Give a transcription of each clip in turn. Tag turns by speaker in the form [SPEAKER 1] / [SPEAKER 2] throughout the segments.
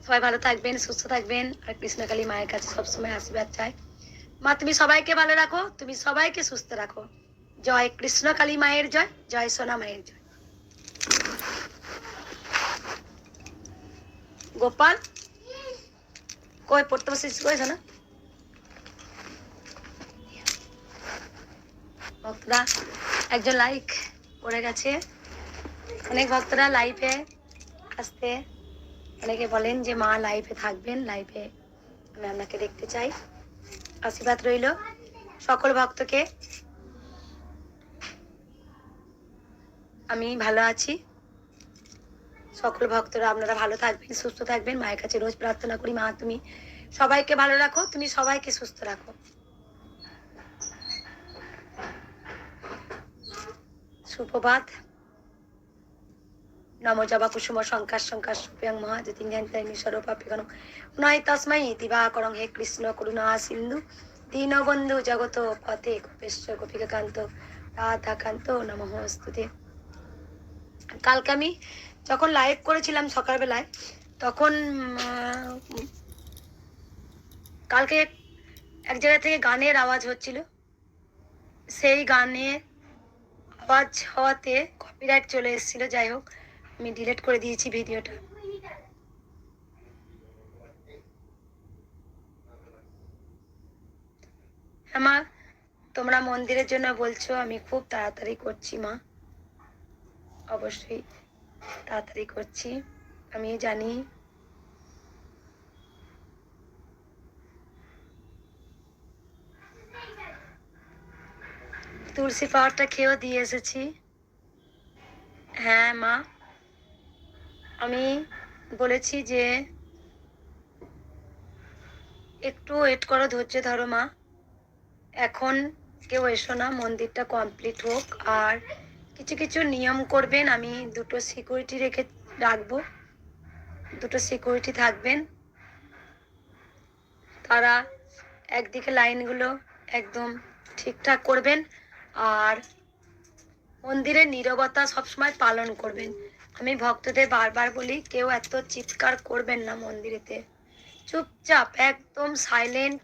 [SPEAKER 1] সবাই ভালো থাকবেন, সুস্থ থাকবেন, আর কৃষ্ণকালী মায়ের কাছে সবসময় আশীর্বাদ চাই। মা তুমি সবাইকে ভালো রাখো, তুমি সবাইকে সুস্থ রাখো। জয় কৃষ্ণকালী মায়ের জয়, জয় সোনা মায়ের জয়। গোপাল কই পড়তে বসেছিস কইছো না? ভক্তরা একজন লাইক পড়ে গেছে। অনেক ভক্তরা লাইভে আসতে অনেকে বলেন যে মা লাইভে থাকবেন, লাইভে আমি আপনাকে দেখতে চাই। আশীর্বাদ রইল সকল ভক্তকে। আমি ভালো আছি, সকল ভক্তরা আপনারা ভালো থাকবেন, সুস্থ থাকবেন। মায়ের কাছে রোজ প্রার্থনা করি মা তুমি সবাইকে ভালো রাখো, তুমি সবাইকে সুস্থ রাখো। সুপ্রভাত। নমো জবা কুসুম শঙ্কার শঙ্কার সুপ্রিয়ং মহাজ্যোতিজ্ঞানী স্বরূপাপিগণ নয় তস্মৈ দিবাকরং হে কৃষ্ণ করুণা সিন্ধু দীনবন্ধু জগত পথে গোপেশ্ব গোপিকাকান্ত রাধাকান্ত নমস্তুতে। কালকে আমি যখন লাইভ করেছিলাম সকালবেলায়, তখন কালকে এক জায়গা থেকে গানের আওয়াজ হচ্ছিল। সেই গানের আওয়াজ হওয়াতে কপিরাইট চলে এসেছিল। যাই হোক, আমি ডিলিট করে দিয়েছি ভিডিওটা। হ্যাঁ মা, তোমরা মন্দিরের জন্য বলছো, আমি খুব তাড়াতাড়ি করছি মা, অবশ্যই তাড়াতাড়ি করছি, আমি জানি। তুলসী পাউডারটা খেয়েও দিয়ে এসেছি। হ্যাঁ মা, আমি বলেছি যে একটু ওয়েট করো, ধৈর্য ধরো মা। এখন কেউ এসো না, মন্দিরটা কমপ্লিট হোক। আর কিছু কিছু নিয়ম করবেন, আমি দুটো সিকিউরিটি রাখবো, দুটো সিকিউরিটি থাকবেন। তারা একদিকে লাইনগুলো একদম ঠিকঠাক করবেন, আর মন্দিরের নীরবতা সবসময় পালন করবেন। আমি ভক্তদের বারবার বলি, কেউ এত চিৎকার করবেন না মন্দিরেতে, চুপচাপ একদম সাইলেন্ট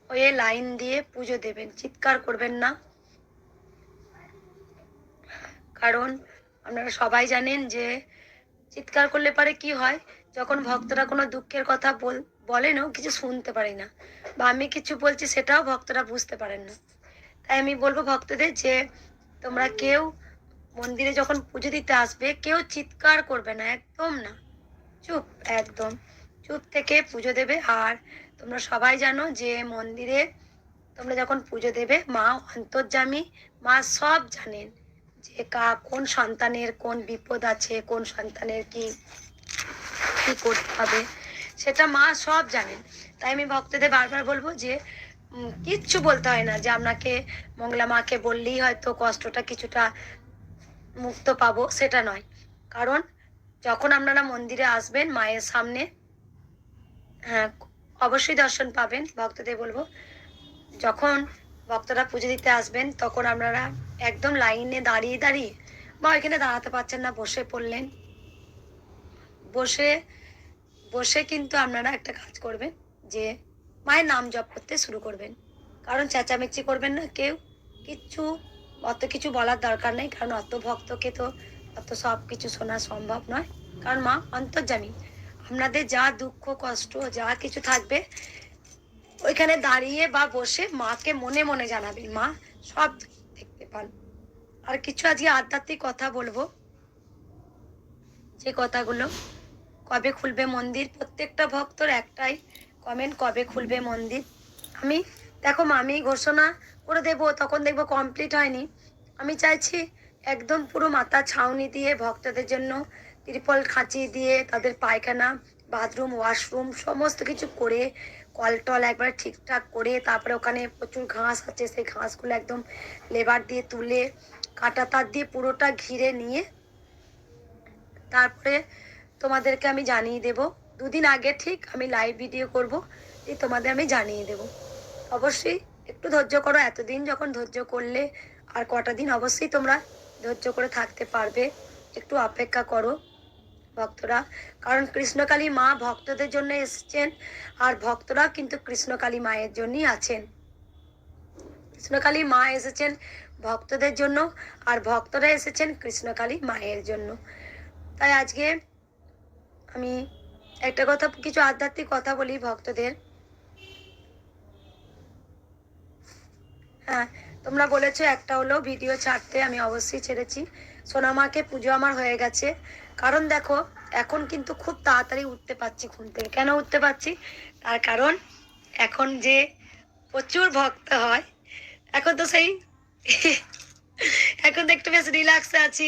[SPEAKER 1] হয়ে লাইন দিয়ে পুজো দেবেন, চিৎকার করবেন না। কারণ আপনারা সবাই জানেন যে চিৎকার করলে পারে কি হয়, যখন ভক্তরা কোনো দুঃখের কথা বলেনও কিছু শুনতে পারি না, বা আমি কিছু বলছি সেটাও ভক্তরা বুঝতে পারেন না। তাই আমি বলবো ভক্তদের যে তোমরা কেউ মন্দিরে যখন পুজো দিতে আসবে কেউ চিৎকার করবে না, একদম না, চুপ, একদম চুপ থেকে পুজো দেবে। আর তোমরা সবাই জানো যে মন্দিরে তোমরা যখন পুজো দেবে, মা অন্তর্যামী, মা সব জানেন যে কোন সন্তানের কোন বিপদ আছে, কোন সন্তানের কি কি করতে হবে, সেটা মা সব জানেন। তাই আমি ভক্তদের বারবার বলবো যে কিচ্ছু বলতে হয় না, যে আপনাকে মঙ্গলা মাকে বললেই হয়তো কষ্টটা কিছুটা মুক্ত পাবো, সেটা নয়। কারণ যখন আপনারা মন্দিরে আসবেন মায়ের সামনে, হ্যাঁ অবশ্যই দর্শন পাবেন। ভক্তদের বলবো, যখন ভক্তরা পুজো দিতে আসবেন তখন আপনারা একদম লাইনে দাঁড়িয়ে দাঁড়িয়ে, বা এখানে দাঁড়াতে পারছেন না বসে পড়লেন, বসে বসে কিন্তু আপনারা একটা কাজ করবেন, যে মায়ের নাম জপ করতে শুরু করবেন। কারণ চেঁচামেচি করবেন না কেউ, কিচ্ছু অত কিছু বলার দরকার নেই, কারণ অত ভক্তকে তো অত সব কিছু শোনা সম্ভব নয়। কারণ মা অন্তর্যামী, আপনাদের যা দুঃখ কষ্ট যা কিছু থাকবে ওইখানে দাঁড়িয়ে বা বসে মাকে মনে মনে জানাবেন, মা সব দেখতে পান। আর কিছু আজকে আধ্যাত্মিক কথা বলবো, যে কথাগুলো, কবে খুলবে মন্দির, প্রত্যেকটা ভক্তর একটাই কমেন্ট, কবে খুলবে মন্দির। আমি দেখো মা, আমি ঘোষণা করে দেবো, তখন দেখবো কমপ্লিট হয়নি। আমি চাইছি একদম পুরো মাথা ছাউনি দিয়ে ভক্তদের জন্য ত্রিপল খাঁচি দিয়ে তাদের পায়খানা, বাথরুম, ওয়াশরুম সমস্ত কিছু করে, কল টল একবার ঠিকঠাক করে, তারপরে ওখানে প্রচুর ঘাস আছে, সেই ঘাসগুলো একদম লেবার দিয়ে তুলে কাঁটা তার দিয়ে পুরোটা ঘিরে নিয়ে তারপরে তোমাদেরকে আমি জানিয়ে দেব। দুদিন আগে ঠিক আমি লাইভ ভিডিও করব, তোমাদের আমি জানিয়ে দেব। অবশ্যই একটু ধৈর্য করো, এতদিন যখন ধৈর্য করলে আর কটা দিন অবশ্যই তোমরা ধৈর্য করে থাকতে পারবে, একটু অপেক্ষা করো। ভক্তরা, কারণ কৃষ্ণকালী মা ভক্তদের জন্য এসেছেন, আর ভক্তরা কিন্তু কৃষ্ণকালী মায়ের জন্যই আছেন। কৃষ্ণকালী মা এসেছেন ভক্তদের জন্য, আর ভক্তরা এসেছেন কৃষ্ণকালী মায়ের জন্য। তাই আজকে আমি একটা কথা, কিছু আধ্যাত্মিক কথা বলি ভক্তদের। হ্যাঁ, তোমরা বলেছো একটা হলো ভিডিও ছাড়তে, আমি অবশ্যই ছেড়েছি। সোনামাকে পুজো আমার হয়ে গেছে, কারণ দেখো এখন কিন্তু খুব তাড়াতাড়ি উঠতে পারছি ঘুম থেকে। কেন উঠতে পারছি? তার কারণ এখন যে প্রচুর ভক্ত হয়, এখন তো সেই এখন তো একটু বেশ রিল্যাক্সে আছি।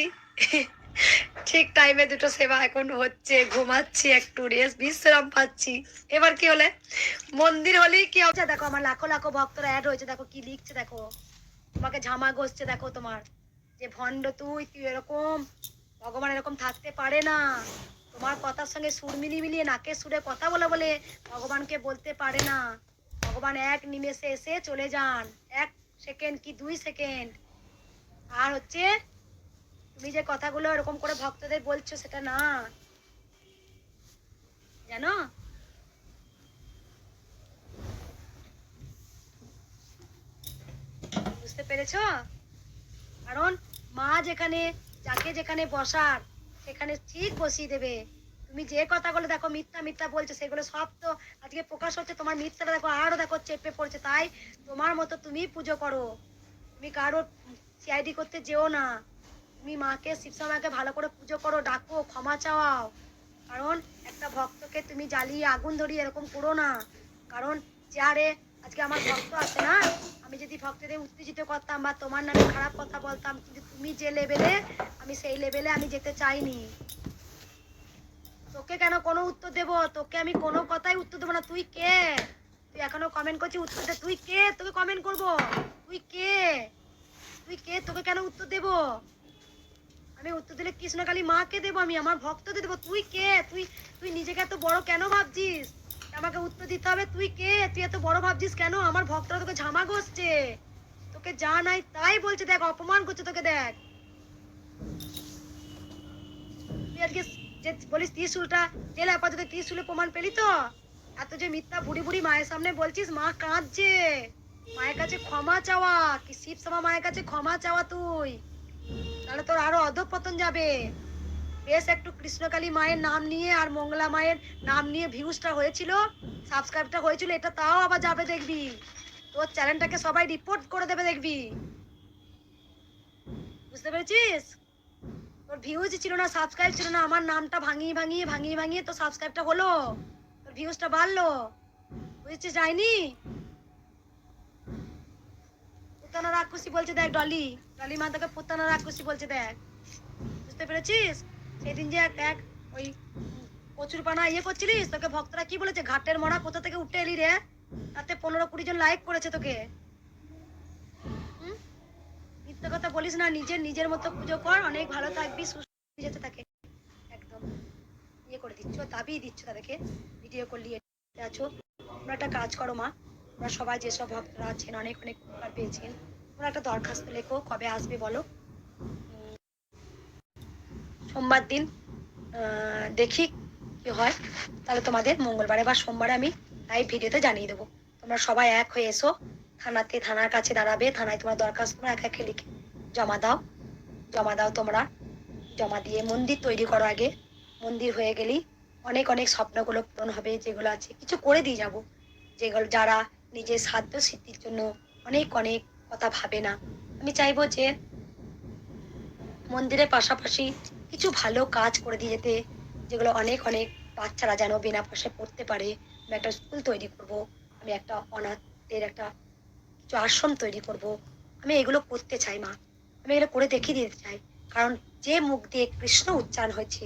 [SPEAKER 1] ঠিক টাইমে দুটো সেবা এখন হচ্ছে, ঘুমাচ্ছি, একটু রেস্ট বিশ্রাম পাচ্ছি। এবার কি হলে মন্দির হলেই কি হচ্ছে, দেখো আমার লাখো লাখো ভক্তরা অ্যাড হয়েছে, দেখো কি লিখছে, দেখো তোমাকে ঝামা ঘষছে, দেখো তোমার যে ভণ্ড তুই তুই এরকম, ভগবান এরকম থাকতে পারে না। তোমার কথার সঙ্গে সুর মিলিয়ে মিলিয়ে নাকের সুরে কথা বলে বলে ভগবানকে বলতে পারে না। ভগবান এক নিমেষে এসে চলে যান, 1 সেকেন্ড কি 2 সেকেন্ড। আর হচ্ছে তুমি যে কথাগুলো এরকম করে ভক্তদের বলছো সেটা না, জানো? বুঝতে পেরেছো? কারণ মা যেখানে, যাকে যেখানে বসার সেখানে ঠিক বসিয়ে দেবে। তুমি যে কথাগুলো দেখো মিথ্যা মিথ্যা বলছো, সেগুলো সব তো আজকে প্রকাশ হচ্ছে। তোমার মিথ্যাটা দেখো আরো দেখো চেপে পড়ছে। তাই তোমার মতো তুমি পুজো করো, তুমি কারো সিআইডি করতে যেও না। তুমি মাকে, শিবসা মাকে ভালো করে পুজো করো, ডাকো, ক্ষমা চাওয়াও। কারণ একটা ভক্তকে তুমি জ্বালিয়ে আগুন ধরিয়ে এরকম করো না। কারণ যারে আজকে আমার ভক্ত আছে না, আমি যদি ভক্তদের উত্তেজিত করতাম বা তোমার নামে খারাপ কথা বলতাম, কিন্তু তুমি যে লেভেলে, আমি সেই লেভেলে আমি যেতে চাইনি। তোকে কেন কোনো উত্তর দেবো? তোকে আমি কোনো কথাই উত্তর দেবো না। তুই কে? তুই এখনো কমেন্ট করছিস উত্তর দে। তুই কে? তোকে কমেন্ট করবো? তুই কে? তুই কে? তোকে কেন উত্তর দেবো? আমি উত্তর দিলে কৃষ্ণকালী মাকে দেবো, আমি আমার ভক্তদের দেবো। তুই কে? তুই তুই নিজেকে এত বড় কেন ভাবছিস? আমাকে উত্তর দিতে হবে। তুই কে? তুই এত বড় ভাবছিস কেন? আমার ভক্তরা তোকে ঝামা ঘষছে, তোকে যা নাই তাই বলছে, দেখ অপমান করছে তোকে। দেখ তুই আজকে যে বলিস ত্রিশূলটা জেলে আপাতত, ত্রিশূলে প্রমাণ পেলি তো? এত যে মিথ্যা বুড়ি বুড়ি মায়ের সামনে বলছিস, মা কাঁদছে, মায়ের কাছে ক্ষমা চাওয়া, কি শিব সমা মায়ের কাছে ক্ষমা চাওয়া তুই, তাহলে তোর আরো অধঃপতন যাবে। বেশ একটু কৃষ্ণকালী মায়ের নাম নিয়ে আর মঙ্গলা মায়ের নাম নিয়ে ভিউজটা হয়েছিল, সাবস্ক্রাইবটা হয়েছিল, এটা তাও আবার যাবে দেখবি। তোর চ্যানেলটাকে সবাই রিপোর্ট করে দেবে দেখবি। বুঝতে পেরেছিস? তোর ভিউজ ছিল না, সাবস্ক্রাইব ছিল না, আমার নামটা ভাঙিয়ে ভাঙিয়ে ভাঙিয়ে ভাঙিয়ে তো সাবস্ক্রাইবটা হলো, তোর ভিউজটা বাড়লো। বুঝেছিস? যায়নি? পুতানা রাক্ষসী বলছে, দেখ ডলি, ডলি মা তোকে পুতানা রাক্ষসী বলছে, দেখ। বুঝতে পেরেছিস? সেদিন যে এক ওই প্রচুর পানা ইয়ে করছিলিস, তোকে ভক্তরা কি বলেছে, ঘাটের মরা কোথা থেকে উঠে এলি রে? তাতে 15-20 জন লাইক করেছে তোকে। হুম? মিথ্যে কথা বলিস না, নিজের নিজের মতো পুজো কর, অনেক ভালো থাকবি, সুস্থ যেতে থাকে। একদম ইয়ে করে দিচ্ছ, দাবিয়ে দিচ্ছ তাদেরকে, ভিডিও করলি আছো। তোমরা একটা কাজ করো মা, তোমরা সবাই যেসব ভক্তরা আছেন অনেক অনেক উপকার পেয়েছেন, তোমরা একটা দরখাস্ত লেখো, কবে আসবে বলো। সোমবার দিন দেখি কি হয়, তাহলে তোমাদের মঙ্গলবারে বা সোমবারে আমি লাইভ ভিডিওতে জানিয়ে দেবো। তোমরা সবাই এক হয়ে এসো, থানাতে, থানার কাছে দাঁড়াবে, থানায় তোমার দরখাস্ত তোমরা এক একে লিখে জমা দাও। জমা দাও তোমরা, জমা দিয়ে মন্দির তৈরি করো আগে। মন্দির হয়ে গেলেই অনেক অনেক স্বপ্নগুলো পূরণ হবে, যেগুলো আছে কিছু করে দিয়ে যাব। যেগুলো যারা নিজের সাধ্য সিদ্ধির জন্য অনেক অনেক কথা ভাবে না, আমি চাইবো যে মন্দিরের পাশাপাশি কিছু ভালো কাজ করে দিয়ে যেতে, যেগুলো অনেক অনেক বাচ্চারা যেন বিনা পয়সায় পড়তে পারে। আমি একটা স্কুল তৈরি করব, আমি একটা অনাথদের একটা কিছু আশ্রম তৈরি করব। আমি এগুলো করতে চাই মা, আমি এগুলো করে দেখিয়ে দিতে চাই। কারণ যে মুখ দিয়ে কৃষ্ণ উচ্চারণ হয়েছে,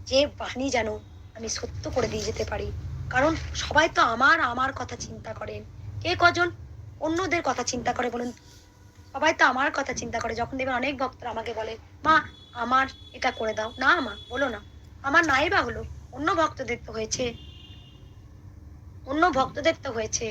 [SPEAKER 1] যে বাণী যেন আমি সত্য করে দিয়ে যেতে পারি। কারণ সবাই তো আমার আমার কথা চিন্তা করেন, কে কজন অন্যদের কথা চিন্তা করে বলুন? সবাই তো আমার কথা চিন্তা করে। যখন দেখবেন অনেক ভক্তরা আমাকে বলে, মা আমার এটা করে দাও, না মা বলো না, আমার নাই বা হলো, অন্য ভক্তদের তো হয়েছে, অন্য ভক্তদের তো হয়েছে,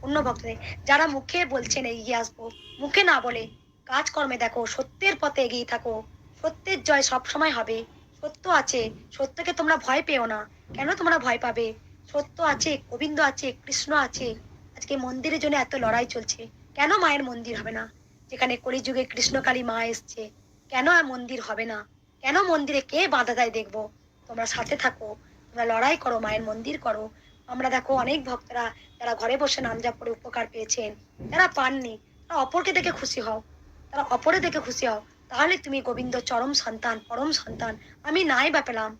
[SPEAKER 1] অন্য ভক্তদের যারা মুখে বলছেন এগিয়ে আসবো, মুখে না বলে কাজকর্মে দেখো, সত্যের পথে এগিয়ে থাকো, সত্যের জয় সব সময় হবে। সত্য আছে, সত্যকে তোমরা ভয় পেও না। কেন তোমরা ভয় পাবে? সত্য আছে, গোবিন্দ আছে, কৃষ্ণ আছে। আজকে মন্দিরের জন্য এত লড়াই চলছে, কেন মায়ের মন্দির হবে না? যেখানে কলিযুগে কৃষ্ণকালী মা এসছে, কেন আর মন্দির হবে না? কেন মন্দিরে কে বাধা দেয় দেখবো? তোমরা সাথে থাকো, তোমরা লড়াই করো, মায়ের মন্দির করো। আমরা দেখো অনেক ভক্তরা যারা ঘরে বসে নাম জপ করে উপকার পেয়েছেন, যারা পাননি, তারা অপরকে দেখে খুশি হও, তারা অপরে দেখে খুশি হও। তাহলে তুমি গোবিন্দ চরম সন্তান, পরম সন্তান। আমি নাই বা পেলাম,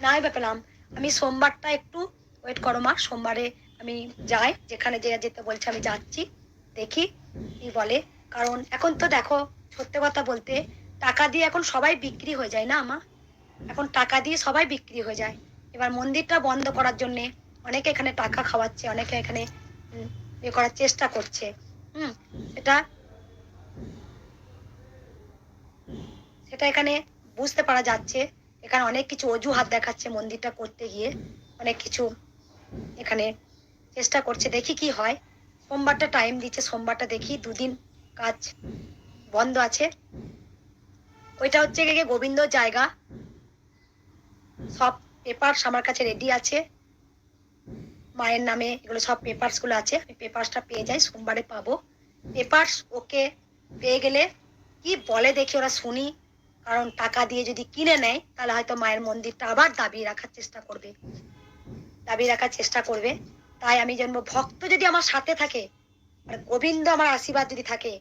[SPEAKER 1] নাই বা পেলাম। আমি সোমবারটা একটু ওয়েট করো মা, সোমবারে আমি যাই, যেখানে যে যেতে বলছে আমি যাচ্ছি, দেখি কি বলে। কারণ এখন তো দেখো, সত্যি কথা বলতে, টাকা দিয়ে এখন সবাই বিক্রি হয়ে যায় না মা? এখন টাকা দিয়ে সবাই বিক্রি হয়ে যায়। এবার মন্দিরটা বন্ধ করার জন্যে অনেকে এখানে টাকা খাওয়াচ্ছে, অনেকে এখানে ইয়ে করার চেষ্টা করছে। হুম, সেটা সেটা এখানে বুঝতে পারা যাচ্ছে। এখানে অনেক কিছু অজুহাত দেখাচ্ছে মন্দিরটা করতে গিয়ে, অনেক কিছু এখানে চেষ্টা করছে। দেখি কি হয়। সোমবারটা টাইম দিচ্ছে, সোমবারটা দেখি, দুদিন কাজ বন্ধ আছে। ওইটা হচ্ছে গিয়ে গোবিন্দ জায়গা, সব পেপারস আমার কাছে রেডি আছে, মায়ের নামে এগুলো সব পেপারস গুলো আছে। আমি পেপারসটা পেয়ে যাই, সোমবারে পাবো পেপারস। ওকে পেয়ে গেলে কি বলে দেখি, ওরা শুনি। কারণ টাকা দিয়ে যদি কিনে নেয় তাহলে হয়তো মায়ের মন্দিরটা আবার দাবিয়ে রাখার চেষ্টা করবে, দাবিয়ে রাখার চেষ্টা করবে। তাই আমি জানবো, ভক্ত যদি আমার সাথে থাকে আর গোবিন্দ আমার আশীর্বাদ যদি থাকে,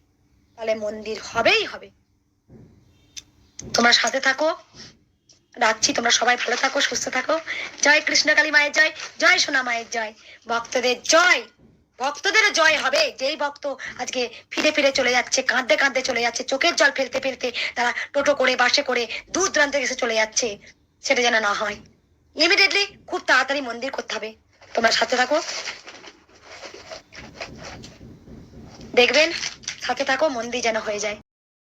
[SPEAKER 1] তাহলে মন্দির হবেই হবে। তোমরা সাথে থাকো, রাখছি। তোমরা সবাই ভালো থাকো, সুস্থ থাকো। জয় কৃষ্ণকালী মায়ের জয়, জয় সোনা মায়ের জয়, ভক্তদের জয়। ভক্তদের জয় হবে। যেই ভক্ত আজকে ফিরে ফিরে চলে যাচ্ছে, কাঁদতে কাঁদতে চলে যাচ্ছে, চোখের জল ফেলতে ফেলতে তারা টোটো করে বাসে করে দূর দূরান্তে এসে চলে যাচ্ছে, সেটা যেন না হয়। ইমিডিয়েটলি খুব তাড়াতাড়ি মন্দির করতে হবে। তোমরা সাথে থাকো, দেখবেন, সাথে থাকো, মন্দির যেন হয়ে যায়।